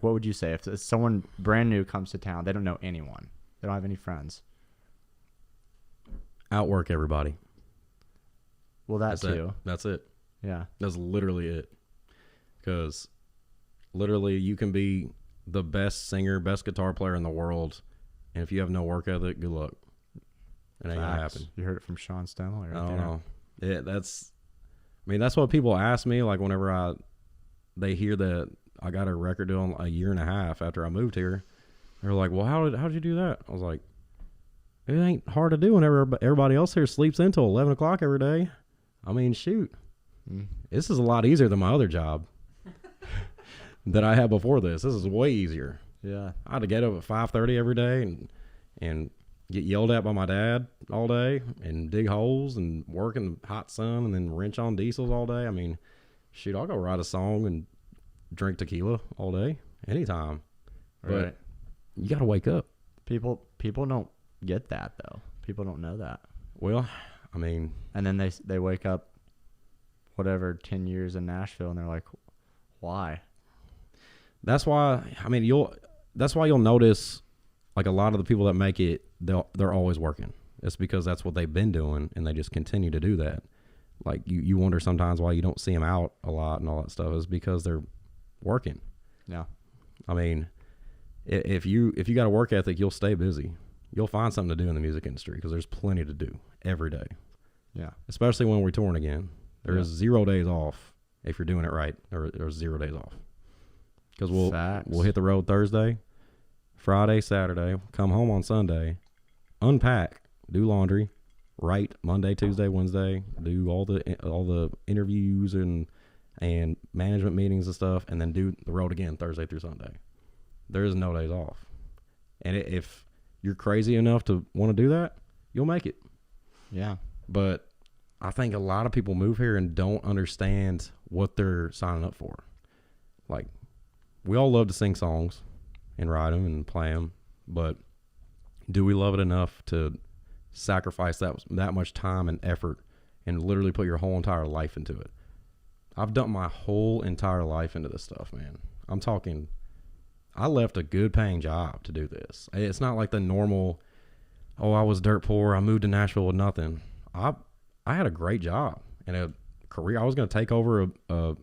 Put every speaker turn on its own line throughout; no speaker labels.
What would you say if someone brand new comes to town? They don't know anyone. They don't have any friends.
Outwork everybody.
Well, that too.
That's it.
Yeah.
That's literally it. Because literally you can be the best singer, best guitar player in the world, and if you have no work ethic, good luck. It ain't gonna happen.
You heard it from Sean Stemaly?
I don't know. That's what people ask me, like whenever they hear that I got a record deal a year and a half after I moved here. They're like, well, how did you do that? I was like, it ain't hard to do whenever everybody else here sleeps until 11 o'clock every day. I mean, shoot. This is a lot easier than my other job that I had before this. This is way easier.
Yeah.
I had to get up at 5:30 every day and get yelled at by my dad all day and dig holes and work in the hot sun and then wrench on diesels all day. I mean, shoot, I'll go write a song and drink tequila all day, anytime.
Right.
But you got to wake up.
People don't get that, though. People don't know that.
Well, I mean.
And then they wake up, 10 years in Nashville, and they're like, why?
That's why, you'll notice, like, a lot of the people that make it, they're always working. It's because that's what they've been doing, and they just continue to do that. Like, you wonder sometimes why you don't see them out a lot and all that stuff is because they're working.
Yeah.
I mean, if you got a work ethic, you'll stay busy. You'll find something to do in the music industry because there's plenty to do every day.
Yeah.
Especially when we're touring again. There is 0 days off if you're doing it right, or 0 days off. Because we'll hit the road Thursday, Friday, Saturday, come home on Sunday, unpack, do laundry, write Monday, Tuesday, Wednesday, do all the interviews and management meetings and stuff, and then do the road again Thursday through Sunday. There is no days off. And if you're crazy enough to want to do that, you'll make it.
Yeah.
But I think a lot of people move here and don't understand what they're signing up for. Like, we all love to sing songs and write them and play them, but do we love it enough to sacrifice that much time and effort and literally put your whole entire life into it? I've dumped my whole entire life into this stuff, man. I'm talking, I left a good paying job to do this. It's not like the normal, I was dirt poor, I moved to Nashville with nothing. I had a great job and a career. I was going to take over a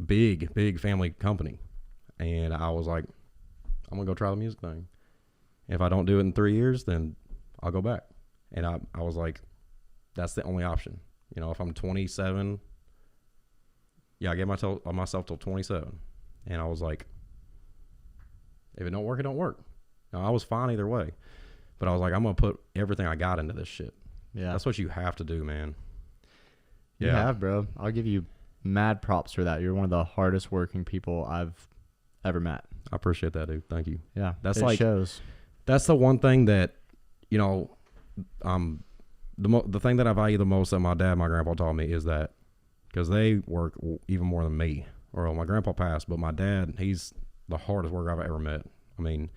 big family company. And I was like, I'm going to go try the music thing. If I don't do it in 3 years, then I'll go back. And I was like, that's the only option. You know, if I'm 27, I gave myself till 27. And I was like, if it don't work, it don't work. Now, I was fine either way. But I was like, I'm going to put everything I got into this shit.
Yeah.
That's what you have to do, man.
You have, bro. I'll give you mad props for that. You're one of the hardest working people I've ever met.
I appreciate that, dude. Thank you.
Yeah.
That's
it shows.
That's the one thing that, you know, the thing that I value the most that my dad and my grandpa taught me is that, because they work even more than me. Or my grandpa passed, but my dad, he's the hardest worker I've ever met. I mean,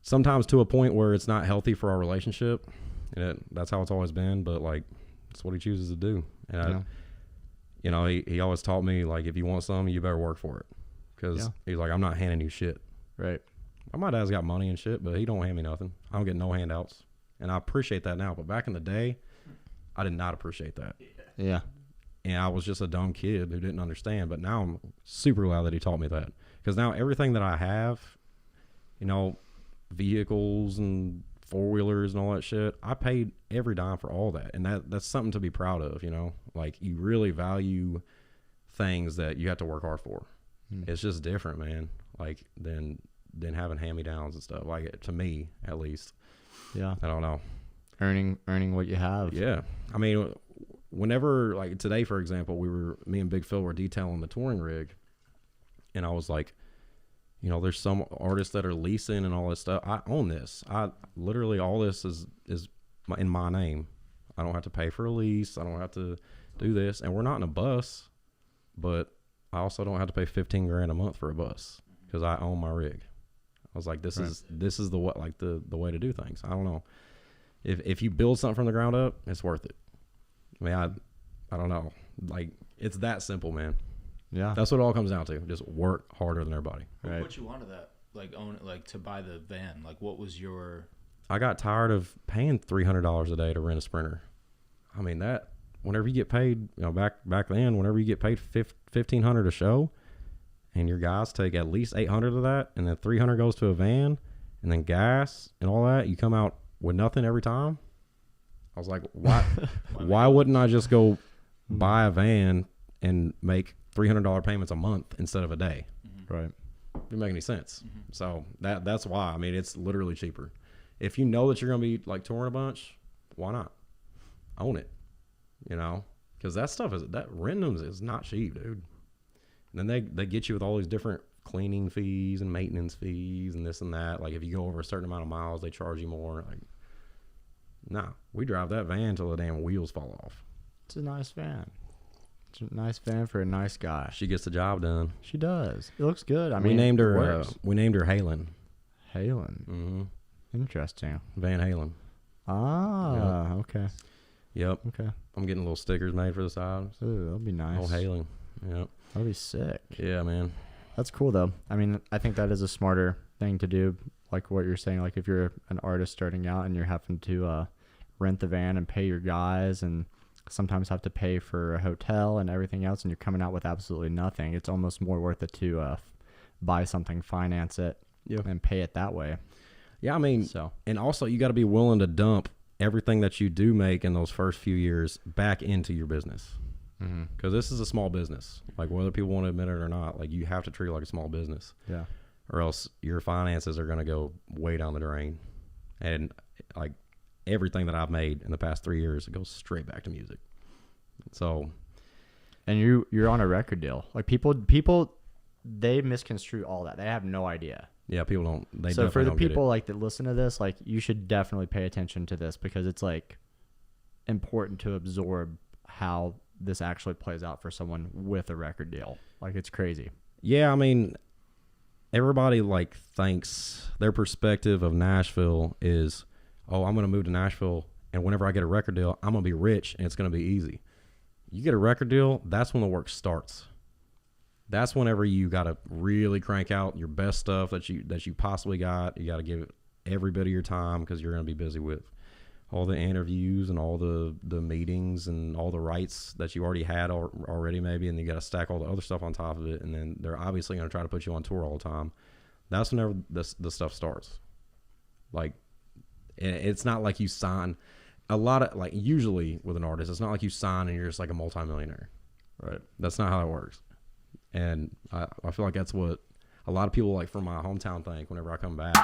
sometimes to a point where it's not healthy for our relationship. And that's how it's always been, but like, it's what he chooses to do. And he always taught me, like, if you want something, you better work for it. Because he's like, I'm not handing you shit.
Right.
My dad's got money and shit, but he don't hand me nothing. I don't get no handouts. And I appreciate that now. But back in the day, I did not appreciate that.
Yeah.
And I was just a dumb kid who didn't understand. But now I'm super glad that he taught me that. Because now everything that I have, you know, vehicles and four-wheelers and all that shit, I paid every dime for all that. And that's something to be proud of, you know? Like, you really value things that you have to work hard for. It's just different, man, like, than having hand-me-downs and stuff, like, to me, at least.
Yeah.
I don't know.
Earning what you have.
Yeah. I mean, whenever, like, today, for example, me and Big Phil were detailing the touring rig, and I was like, you know, there's some artists that are leasing and all this stuff. I own this. Literally all this is in my name. I don't have to pay for a lease. I don't have to do this. And we're not in a bus, but I also don't have to pay $15,000 a month for a bus because I own my rig. I was like, this is the way to do things. I don't know. If you build something from the ground up, it's worth it. I mean, I don't know. Like, it's that simple, man.
Yeah.
That's what it all comes down to. Just work harder than everybody.
What put you onto that? Like to buy the van? Like what was your...
I got tired of paying $300 a day to rent a Sprinter. I mean, that whenever you get paid, back then, whenever you get paid $1,500 a show, and your guys take at least $800 of that, and then $300 goes to a van, and then gas and all that, you come out with nothing every time. I was like, why wouldn't I just go buy a van and make $300 payments a month instead of a day?
Mm-hmm. Right.
Didn't make any sense. Mm-hmm. So that's why. I mean, it's literally cheaper. If you know that you're going to be like touring a bunch, why not? Own it, because that stuff renting them is not cheap, dude. And then they get you with all these different cleaning fees and maintenance fees and this and that. Like if you go over a certain amount of miles, they charge you more. Like, nah, we drive that van till the damn wheels fall off.
It's a nice van. It's a nice van for a nice guy.
She gets the job done.
She does. It looks good. I mean,
we named her Halen.
Halen.
Mm-hmm.
Interesting.
Van Halen.
Ah,
yep.
Okay.
Yep.
Okay.
I'm getting little stickers made for the side.
Ooh, that'll be nice.
Oh, Halen. Yep.
That'll be sick.
Yeah, man.
That's cool, though. I mean, I think that is a smarter thing to do, like what you're saying. Like if you're an artist starting out and you're having to rent the van and pay your guys and sometimes have to pay for a hotel and everything else, and you're coming out with absolutely nothing, it's almost more worth it to buy something, finance it, and pay it that way.
Yeah, I mean, and also you got to be willing to dump everything that you do make in those first few years back into your business. Because this is a small business. Like whether people want to admit it or not, like you have to treat it like a small business. Yeah. Or else your finances are going to go way down the drain. And like everything that I've made in the past 3 years, it goes straight back to music. So.
And you're on a record deal. Like people, they misconstrue all that. They have no idea.
Yeah, people don't.
So for the people like that listen to this, like you should definitely pay attention to this because it's like important to absorb how this actually plays out for someone with a record deal. Like it's crazy. Yeah,
I mean, everybody like thinks their perspective of Nashville is, oh, I'm going to move to Nashville, and whenever I get a record deal, I'm going to be rich and it's going to be easy. You get a record deal, that's when the work starts. That's whenever you got to really crank out your best stuff that you possibly got. You got to give it every bit of your time because you're going to be busy with all the interviews and all the meetings and all the rights that you already had already maybe, and you got to stack all the other stuff on top of it, and then they're obviously going to try to put you on tour all the time. That's whenever the stuff starts. Like, it's not like you sign a lot of, like, usually with an artist, it's not like you sign and you're just like a multimillionaire. Right. That's not how it works. And I feel like that's what a lot of people like from my hometown think whenever I come back.